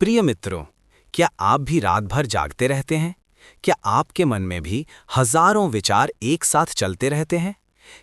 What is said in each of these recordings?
प्रिय मित्रों, क्या आप भी रात भर जागते रहते हैं? क्या आपके मन में भी हजारों विचार एक साथ चलते रहते हैं?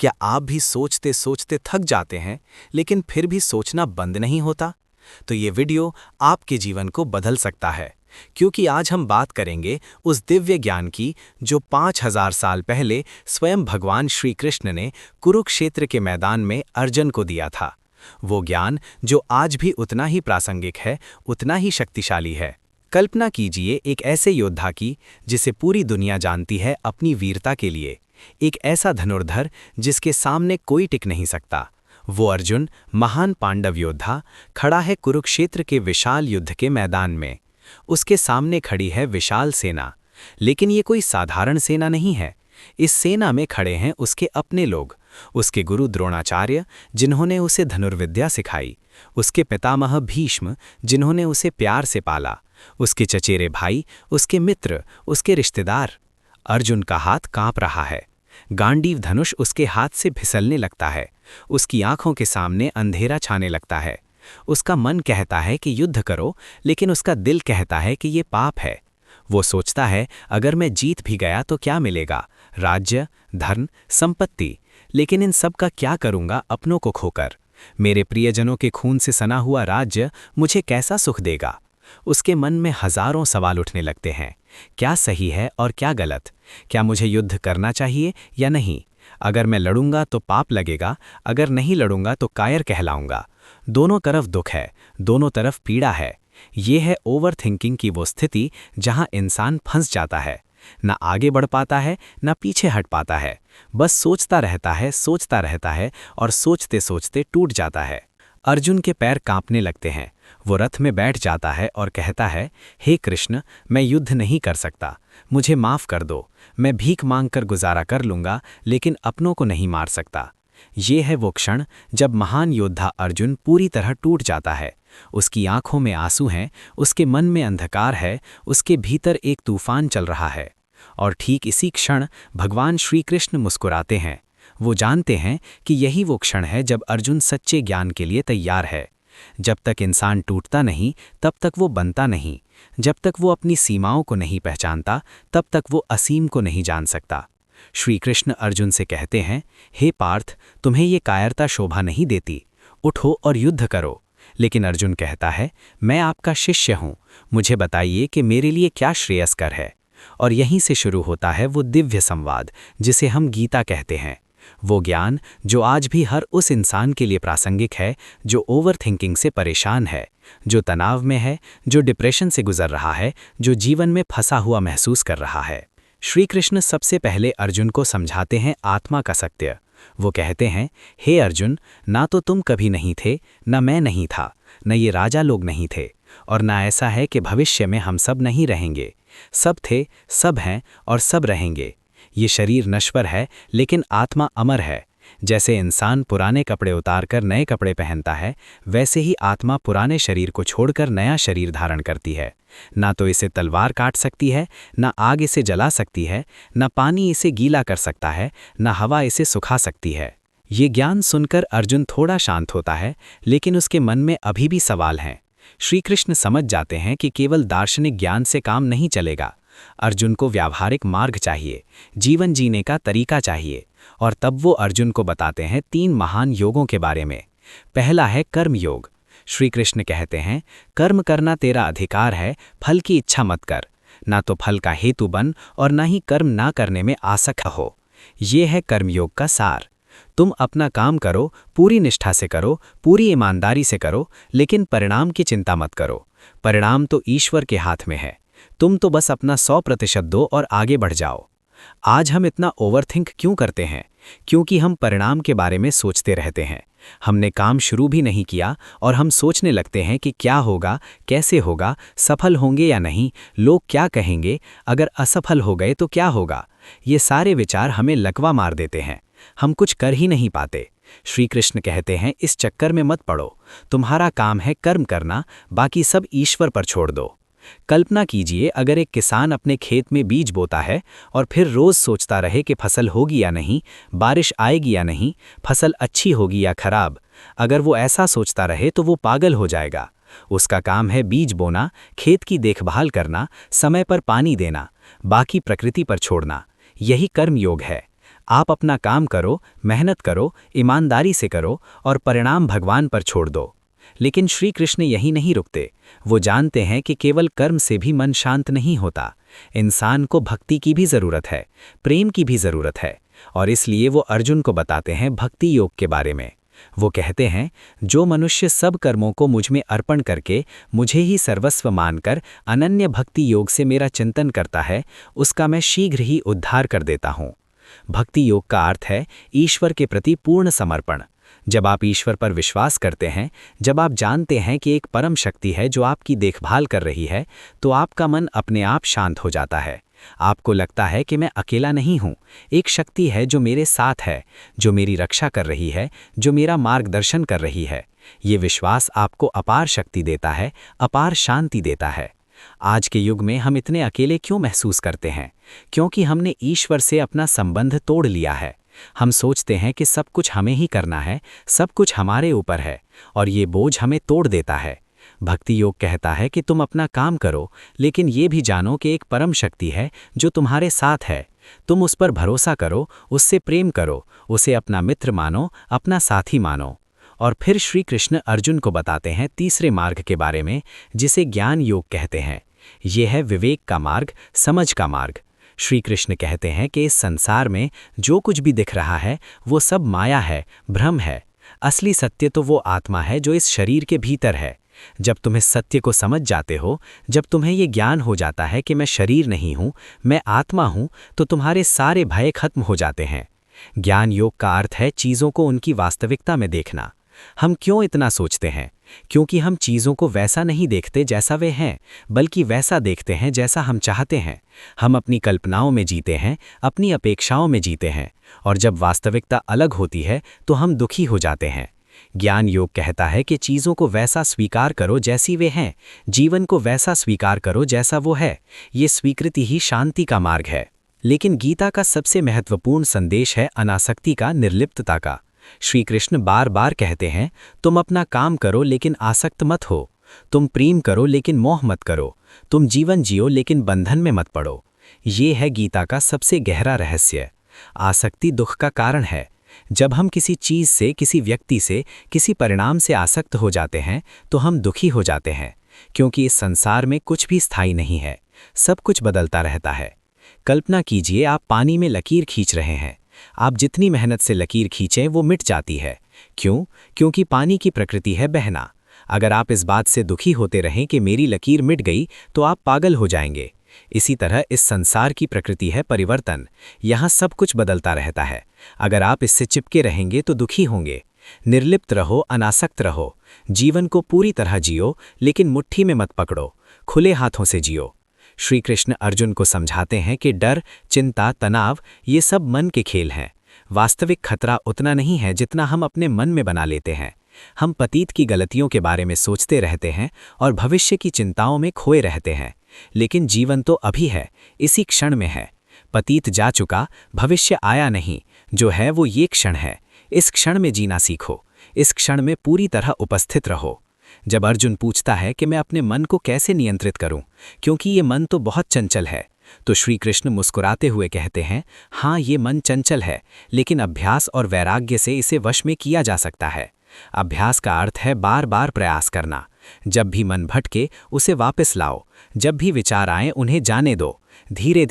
क्या आप भी सोचते सोचते थक जाते हैं, लेकिन फिर भी सोचना बंद नहीं होता? तो ये वीडियो आपके जीवन को बदल सकता है, क्योंकि आज हम बात करेंगे उस दिव्य ज्ञान की जो 5000 साल पहले स्वयं भगवान श्री कृष्ण ने कुरुक्षेत्र के मैदान में अर्जुन को दिया था। वो ज्ञान जो आज भी उतना ही प्रासंगिक है, उतना ही शक्तिशाली है। कल्पना कीजिए एक ऐसे योद्धा की जिसे पूरी दुनिया जानती है अपनी वीरता के लिए, एक ऐसा धनुर्धर जिसके सामने कोई टिक नहीं सकता। वो अर्जुन, महान पांडव योद्धा, खड़ा है कुरुक्षेत्र के विशाल युद्ध के मैदान में। उसके सामने खड़ी है विशाल सेना, लेकिन ये कोई साधारण सेना नहीं है। इस सेना में खड़े हैं उसके अपने लोग, उसके गुरु द्रोणाचार्य जिन्होंने उसे धनुर्विद्या सिखाई, उसके पितामह भीष्म जिन्होंने उसे प्यार से पाला, उसके चचेरे भाई, उसके मित्र, उसके रिश्तेदार। अर्जुन का हाथ कांप रहा है, गांडीव धनुष उसके हाथ से फिसलने लगता है, उसकी आंखों के सामने अंधेरा छाने लगता है। उसका मन कहता है कि युद्ध करो, लेकिन उसका दिल कहता है कि ये पाप है। वो सोचता है अगर मैं जीत भी गया तो क्या मिलेगा, राज्य, धन, संपत्ति, लेकिन इन सब का क्या करूंगा अपनों को खोकर? मेरे प्रियजनों के खून से सना हुआ राज्य मुझे कैसा सुख देगा? उसके मन में हजारों सवाल उठने लगते हैं। क्या सही है और क्या गलत? क्या मुझे युद्ध करना चाहिए या नहीं? अगर मैं लड़ूंगा तो पाप लगेगा, अगर नहीं लड़ूंगा तो कायर कहलाऊंगा। दोनों तरफ दुख है, दोनों तरफ पीड़ा है। ये है ओवर थिंकिंग की वो स्थिति जहां इंसान फंस जाता है, ना आगे बढ़ पाता है, ना पीछे हट पाता है। बस सोचता रहता है और सोचते सोचते टूट जाता है। अर्जुन के पैर कांपने लगते हैं। वो रथ में बैठ जाता है और कहता है, हे कृष्ण, मैं युद्ध नहीं कर सकता, मुझे माफ कर दो। मैं भीख मांगकर गुजारा कर लूंगा, लेकिन अपनों को नहीं मार सकता। ये है वो क्षण जब महान योद्धा अर्जुन पूरी तरह टूट जाता है। उसकी आंखों में आंसू हैं, उसके मन में अंधकार है, उसके भीतर एक तूफान चल रहा है। और ठीक इसी क्षण भगवान श्री कृष्ण मुस्कुराते हैं। वो जानते हैं कि यही वो क्षण है जब अर्जुन सच्चे ज्ञान के लिए तैयार है। जब तक इंसान टूटता नहीं, तब तक वो बनता नहीं। जब तक वो अपनी सीमाओं को नहीं पहचानता, तब तक वो असीम को नहीं जान सकता। श्री कृष्ण अर्जुन से कहते हैं, हे पार्थ, तुम्हें ये कायरता शोभा नहीं देती, उठो और युद्ध करो। लेकिन अर्जुन कहता है, मैं आपका शिष्य हूँ, मुझे बताइए कि मेरे लिए क्या श्रेयस्कर है। और यहीं से शुरू होता है वो दिव्य संवाद जिसे हम गीता कहते हैं। वो ज्ञान जो आज भी हर उस इंसान के लिए प्रासंगिक है जो ओवर थिंकिंग से परेशान है, जो तनाव में है, जो डिप्रेशन से गुजर रहा है, जो जीवन में फंसा हुआ महसूस कर रहा है। श्री कृष्ण सबसे पहले अर्जुन को समझाते हैं आत्मा का सत्य। वो कहते हैं, हे अर्जुन, ना तो तुम कभी नहीं थे, ना मैं नहीं था, न ये राजा लोग नहीं थे, और ना ऐसा है कि भविष्य में हम सब नहीं रहेंगे। सब थे, सब हैं और सब रहेंगे। ये शरीर नश्वर है, लेकिन आत्मा अमर है। जैसे इंसान पुराने कपड़े उतारकर नए कपड़े पहनता है, वैसे ही आत्मा पुराने शरीर को छोड़कर नया शरीर धारण करती है। ना तो इसे तलवार काट सकती है, ना आग इसे जला सकती है, ना पानी इसे गीला कर सकता है, ना हवा इसे सुखा सकती है। ये ज्ञान सुनकर अर्जुन थोड़ा शांत होता है, लेकिन उसके मन में अभी भी सवाल हैं। श्री कृष्ण समझ जाते हैं कि केवल दार्शनिक ज्ञान से काम नहीं चलेगा। अर्जुन को व्यावहारिक मार्ग चाहिए, जीवन जीने का तरीका चाहिए। और तब वो अर्जुन को बताते हैं 3 महान योगों के बारे में। पहला है कर्म योग। श्री कृष्ण कहते हैं, कर्म करना तेरा अधिकार है, फल की इच्छा मत कर। ना तो फल का हेतु बन और ना ही कर्म ना करने में आसक्त हो। ये है कर्मयोग का सार। तुम अपना काम करो, पूरी निष्ठा से करो, पूरी ईमानदारी से करो, लेकिन परिणाम की चिंता मत करो। परिणाम तो ईश्वर के हाथ में है। तुम तो बस अपना 100% दो और आगे बढ़ जाओ। आज हम इतना ओवरथिंक क्यों करते हैं? क्योंकि हम परिणाम के बारे में सोचते रहते हैं। हमने काम शुरू भी नहीं किया और हम सोचने लगते हैं कि क्या होगा, कैसे होगा, सफल होंगे या नहीं, लोग क्या कहेंगे, अगर असफल हो गए तो क्या होगा। ये सारे विचार हमें लकवा मार देते हैं। हम कुछ कर ही नहीं पाते। श्री कृष्ण कहते हैं, इस चक्कर में मत पड़ो। तुम्हारा काम है कर्म करना, बाकी सब ईश्वर पर छोड़ दो। कल्पना कीजिए अगर एक किसान अपने खेत में बीज बोता है और फिर रोज सोचता रहे कि फसल होगी या नहीं, बारिश आएगी या नहीं, फसल अच्छी होगी या खराब। अगर वो ऐसा सोचता रहे तो वो पागल हो जाएगा। उसका काम है बीज बोना, खेत की देखभाल करना, समय पर पानी देना, बाकी प्रकृति पर छोड़ना। यही कर्म योग है। आप अपना काम करो, मेहनत करो, ईमानदारी से करो और परिणाम भगवान पर छोड़ दो। लेकिन श्री कृष्ण यही नहीं रुकते। वो जानते हैं कि केवल कर्म से भी मन शांत नहीं होता। इंसान को भक्ति की भी ज़रूरत है, प्रेम की भी ज़रूरत है। और इसलिए वो अर्जुन को बताते हैं भक्ति योग के बारे में। वो कहते हैं, जो मनुष्य सब कर्मों को मुझ में अर्पण करके मुझे ही सर्वस्व मानकर अनन्य भक्ति योग से मेरा चिंतन करता है, उसका मैं शीघ्र ही उद्धार कर देता हूँ। भक्ति योग का अर्थ है ईश्वर के प्रति पूर्ण समर्पण। जब आप ईश्वर पर विश्वास करते हैं, जब आप जानते हैं कि एक परम शक्ति है जो आपकी देखभाल कर रही है, तो आपका मन अपने आप शांत हो जाता है। आपको लगता है कि मैं अकेला नहीं हूँ, एक शक्ति है जो मेरे साथ है, जो मेरी रक्षा कर रही है, जो मेरा मार्गदर्शन कर रही है। ये विश्वास आपको अपार शक्ति देता है, अपार शांति देता है। आज के युग में हम इतने अकेले क्यों महसूस करते हैं? क्योंकि हमने ईश्वर से अपना संबंध तोड़ लिया है। हम सोचते हैं कि सब कुछ हमें ही करना है, सब कुछ हमारे ऊपर है, और ये बोझ हमें तोड़ देता है। भक्ति योग कहता है कि तुम अपना काम करो, लेकिन ये भी जानो कि एक परम शक्ति है जो तुम्हारे साथ है। तुम उस पर भरोसा करो, उससे प्रेम करो, उसे अपना मित्र मानो, अपना साथी मानो। और फिर श्री कृष्ण अर्जुन को बताते हैं तीसरे मार्ग के बारे में, जिसे ज्ञान योग कहते हैं। यह है विवेक का मार्ग, समझ का मार्ग। श्री कृष्ण कहते हैं कि इस संसार में जो कुछ भी दिख रहा है वो सब माया है, भ्रम है। असली सत्य तो वो आत्मा है जो इस शरीर के भीतर है। जब तुम इस सत्य को समझ जाते हो, जब तुम्हें ये ज्ञान हो जाता है कि मैं शरीर नहीं हूँ, मैं आत्मा हूँ, तो तुम्हारे सारे भय खत्म हो जाते हैं। ज्ञान योग का अर्थ है चीज़ों को उनकी वास्तविकता में देखना। हम क्यों इतना सोचते हैं? क्योंकि हम चीज़ों को वैसा नहीं देखते जैसा वे हैं, बल्कि वैसा देखते हैं जैसा हम चाहते हैं। हम अपनी कल्पनाओं में जीते हैं, अपनी अपेक्षाओं में जीते हैं, और जब वास्तविकता अलग होती है तो हम दुखी हो जाते हैं। ज्ञान योग कहता है कि चीज़ों को वैसा स्वीकार करो जैसी वे हैं, जीवन को वैसा स्वीकार करो जैसा वो है। ये स्वीकृति ही शांति का मार्ग है। लेकिन गीता का सबसे महत्वपूर्ण संदेश है अनासक्ति का, निर्लिप्तता का। श्री कृष्ण बार बार कहते हैं, तुम अपना काम करो लेकिन आसक्त मत हो, तुम प्रेम करो लेकिन मोह मत करो, तुम जीवन जियो लेकिन बंधन में मत पड़ो। ये है गीता का सबसे गहरा रहस्य। आसक्ति दुख का कारण है। जब हम किसी चीज़ से, किसी व्यक्ति से, किसी परिणाम से आसक्त हो जाते हैं तो हम दुखी हो जाते हैं, क्योंकि इस संसार में कुछ भी स्थायी नहीं है, सब कुछ बदलता रहता है। कल्पना कीजिए, आप पानी में लकीर खींच रहे हैं। आप जितनी मेहनत से लकीर खींचें वो मिट जाती है। क्यों? क्योंकि पानी की प्रकृति है बहना। अगर आप इस बात से दुखी होते रहें कि मेरी लकीर मिट गई, तो आप पागल हो जाएंगे। इसी तरह इस संसार की प्रकृति है परिवर्तन। यहाँ सब कुछ बदलता रहता है। अगर आप इससे चिपके रहेंगे तो दुखी होंगे। निर्लिप्त रहो, अनासक्त रहो। जीवन को पूरी तरह जियो, लेकिन मुट्ठी में मत पकड़ो, खुले हाथों से जियो। श्री कृष्ण अर्जुन को समझाते हैं कि डर, चिंता, तनाव ये सब मन के खेल हैं। वास्तविक खतरा उतना नहीं है जितना हम अपने मन में बना लेते हैं। हम पतीत की गलतियों के बारे में सोचते रहते हैं और भविष्य की चिंताओं में खोए रहते हैं। लेकिन जीवन तो अभी है, इसी क्षण में है। पतीत जा चुका, भविष्य आया नहीं, जो है वो ये क्षण है। इस क्षण में जीना सीखो, इस क्षण में पूरी तरह उपस्थित रहो। जब अर्जुन पूछता है कि मैं अपने मन को कैसे नियंत्रित करूं, क्योंकि ये मन तो बहुत चंचल है, तो श्री कृष्ण मुस्कुराते हुए कहते हैं, हाँ, ये मन चंचल है, लेकिन अभ्यास और वैराग्य से इसे वश में किया जा सकता है। अभ्यास का अर्थ है बार बार प्रयास करना। जब भी मन भटके उसे वापस लाओ, जब भी विचार आए उन्हें जाने दो। धीरे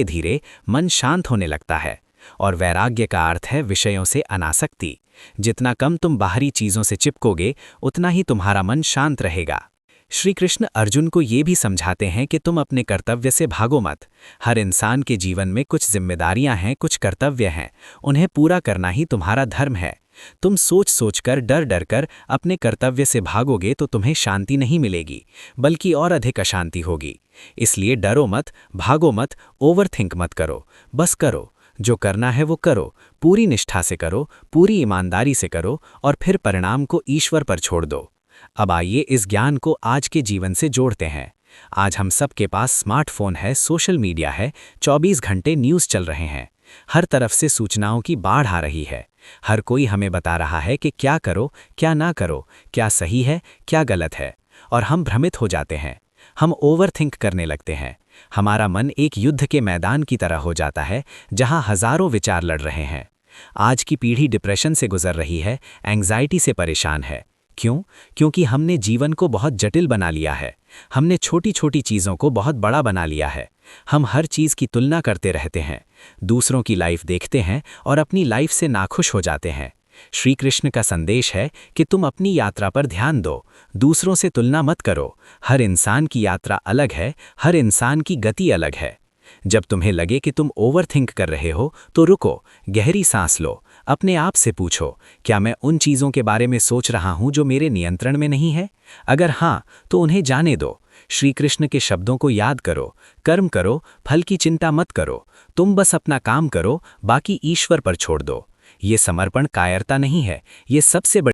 धीरे मन शांत होने लगता है। और वैराग्य का अर्थ है विषयों से अनासक्ति। जितना कम तुम बाहरी चीज़ों से चिपकोगे, उतना ही तुम्हारा मन शांत रहेगा। श्री कृष्ण अर्जुन को ये भी समझाते हैं कि तुम अपने कर्तव्य से भागो मत। हर इंसान के जीवन में कुछ जिम्मेदारियां हैं, कुछ कर्तव्य हैं, उन्हें पूरा करना ही तुम्हारा धर्म है। तुम सोच कर, डर कर अपने कर्तव्य से भागोगे तो तुम्हें शांति नहीं मिलेगी, बल्कि और अधिक अशांति होगी। इसलिए डरो मत, भागो मत, ओवरथिंक मत करो, बस करो। जो करना है वो करो, पूरी निष्ठा से करो, पूरी ईमानदारी से करो, और फिर परिणाम को ईश्वर पर छोड़ दो। अब आइए इस ज्ञान को आज के जीवन से जोड़ते हैं। आज हम सब के पास स्मार्टफोन है, सोशल मीडिया है, 24 घंटे न्यूज़ चल रहे हैं। हर तरफ से सूचनाओं की बाढ़ आ रही है। हर कोई हमें बता रहा है कि क्या करो, क्या ना करो, क्या सही है, क्या गलत है। और हम भ्रमित हो जाते हैं। हम ओवरथिंक करने लगते हैं। हमारा मन एक युद्ध के मैदान की तरह हो जाता है, जहां हजारों विचार लड़ रहे हैं। आज की पीढ़ी डिप्रेशन से गुजर रही है, एंग्जाइटी से परेशान है। क्यों? क्योंकि हमने जीवन को बहुत जटिल बना लिया है। हमने छोटी छोटी चीज़ों को बहुत बड़ा बना लिया है। हम हर चीज़ की तुलना करते रहते हैं, दूसरों की लाइफ देखते हैं और अपनी लाइफ से नाखुश हो जाते हैं। श्री कृष्ण का संदेश है कि तुम अपनी यात्रा पर ध्यान दो, दूसरों से तुलना मत करो। हर इंसान की यात्रा अलग है, हर इंसान की गति अलग है। जब तुम्हें लगे कि तुम ओवरथिंक कर रहे हो, तो रुको, गहरी सांस लो, अपने आप से पूछो, क्या मैं उन चीज़ों के बारे में सोच रहा हूँ जो मेरे नियंत्रण में नहीं है? अगर हाँ, तो उन्हें जाने दो। श्री कृष्ण के शब्दों को याद करो, कर्म करो, फल की चिंता मत करो। तुम बस अपना काम करो, बाकी ईश्वर पर छोड़ दो। ये समर्पण कायरता नहीं है, ये सबसे बड़ी